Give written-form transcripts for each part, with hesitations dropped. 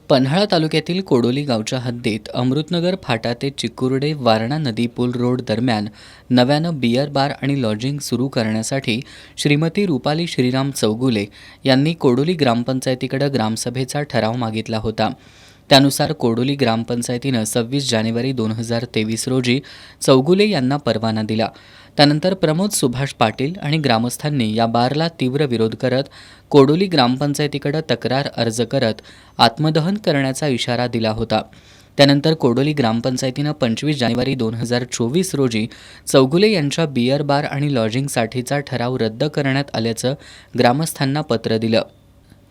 पन्हाळा तालुक्यातील कोडोली गावच्या हद्दीत अमृतनगर फाटा ते चिकुर्डे वारणा नदी पूल रोड दरम्यान नव्यानं बियर बार आणि लॉजिंग सुरू करण्यासाठी श्रीमती रुपाली श्रीराम चौगुले यांनी कोडोली ग्रामपंचायतीकडे ग्रामसभेचा ठराव मागितला होता। त्यानुसार कोडोली ग्रामपंचायतीनं 26 जानेवारी 2023 रोजी चौगुले यांना परवाना दिला। त्यानंतर प्रमोद सुभाष पाटील आणि ग्रामस्थांनी या बारला तीव्र विरोध करत कोडोली ग्रामपंचायतीकडे तक्रार अर्ज करत आत्मदहन करण्याचा इशारा दिला होता। त्यानंतर कोडोली ग्रामपंचायतीनं 25 जानेवारी 2024 रोजी चौगुले यांच्या बियर बार आणि लॉजिंगसाठीचा ठराव रद्द करण्यात आल्याचं ग्रामस्थांना पत्र दिलं।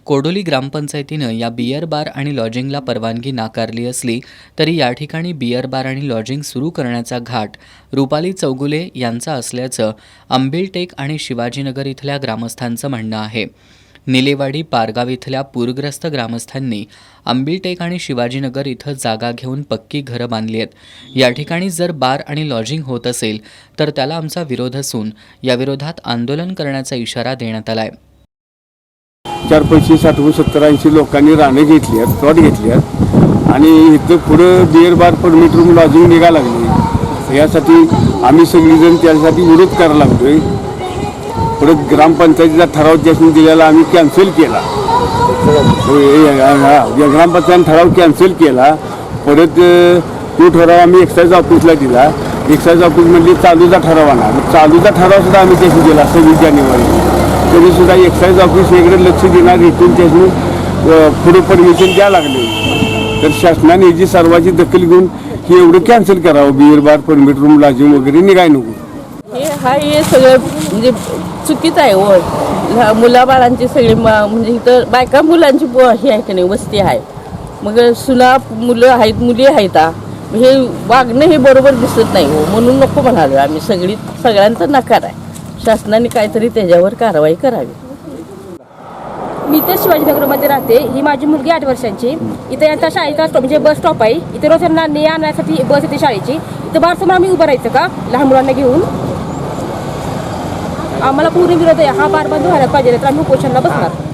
कोडोली ग्रामपंचायतीनं या बियर बार आणि लॉजिंगला परवानगी नाकारली असली तरी या ठिकाणी बियर बार आणि लॉजिंग सुरू करण्याचा घाट रुपाली चौगुले यांचा असल्याचं अंबिलटेक आणि शिवाजीनगर इथल्या ग्रामस्थांचं म्हणणं आहे। निलेवाडी पारगाव इथल्या पूरग्रस्त ग्रामस्थांनी अंबिलटेक आणि शिवाजीनगर इथं जागा घेऊन पक्की घरं बांधली आहेत। या ठिकाणी जर बार आणि लॉजिंग होत असेल तर त्याला आमचा विरोध असून याविरोधात आंदोलन करण्याचा इशारा देण्यात आलाय। 4-5 60 70 80 लोकांनी राणे घेतली आहेत, प्लॉट घेतली आहेत आणि इथं पुढं beer bar permit room lodging निघायला लागली। यासाठी आम्ही सगळीजण त्यासाठी विरोध करायला लागतोय। परत ग्रामपंचायतीचा ठराव ज्याने दिलेला आम्ही कॅन्सल केला। ग्रामपंचायतीने ठराव कॅन्सल केला। परत तो ठराव आम्ही एक्साईज ऑफिसला दिला। एक्साईज ऑफिस म्हणजे चालूचा ठराव आणा, चालूचा ठराव सुद्धा आम्ही त्याशी दिला 26 जानेवारी। तरी सुद्धा एक्साईज ऑफिस इकडे लक्ष देणार इथून त्याची पुढे परमिशन द्यायला लागले। तर शासनाने याची सर्वांची दखल घेऊन हे एवढं कॅन्सल करावं, beer bar permit room lodging वगैरे निघाय नको। हे सगळं म्हणजे चुकीचं आहे हो। मुलाबाळांची सगळी म्हणजे इथं बायका मुलांची हे आहे की नाही वस्ती आहे, मग सुना मुलं आहेत मुली आहेत, हे वागणं हे बरोबर दिसत नाही हो। म्हणून नको म्हणालो आम्ही, सगळ्यांचा नकार आहे। शासनाने काहीतरी त्याच्यावर कारवाई करावी। मी तर शिवाजीनगरमध्ये राहते। ही माझी मुलगी 8 वर्षांची। इथे यांचा शाळेचा स्टॉप म्हणजे बस स्टॉप आहे। इथे रोज त्यांना ने आणण्यासाठी बस येते शाळेची। इथं बारसमोर आम्ही उभं राहायचं का लहान मुलांना घेऊन? आम्हाला पूर्ण विरोध आहे। हा बार बंद व्हायला पाहिजे, तर आम्ही उपोषणाला बसणार।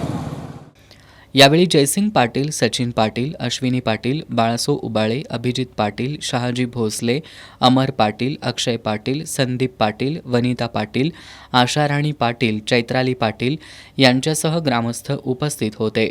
यावेळी जयसिंग पाटील, सचिन पाटील, अश्विनी पाटील, बाळासो उबाळे, अभिजित पाटील, शहाजी भोसले, अमर पाटील, अक्षय पाटील, संदीप पाटील, वनिता पाटील, आशाराणी पाटील, चैत्राली पाटील यांच्यासह ग्रामस्थ उपस्थित होते।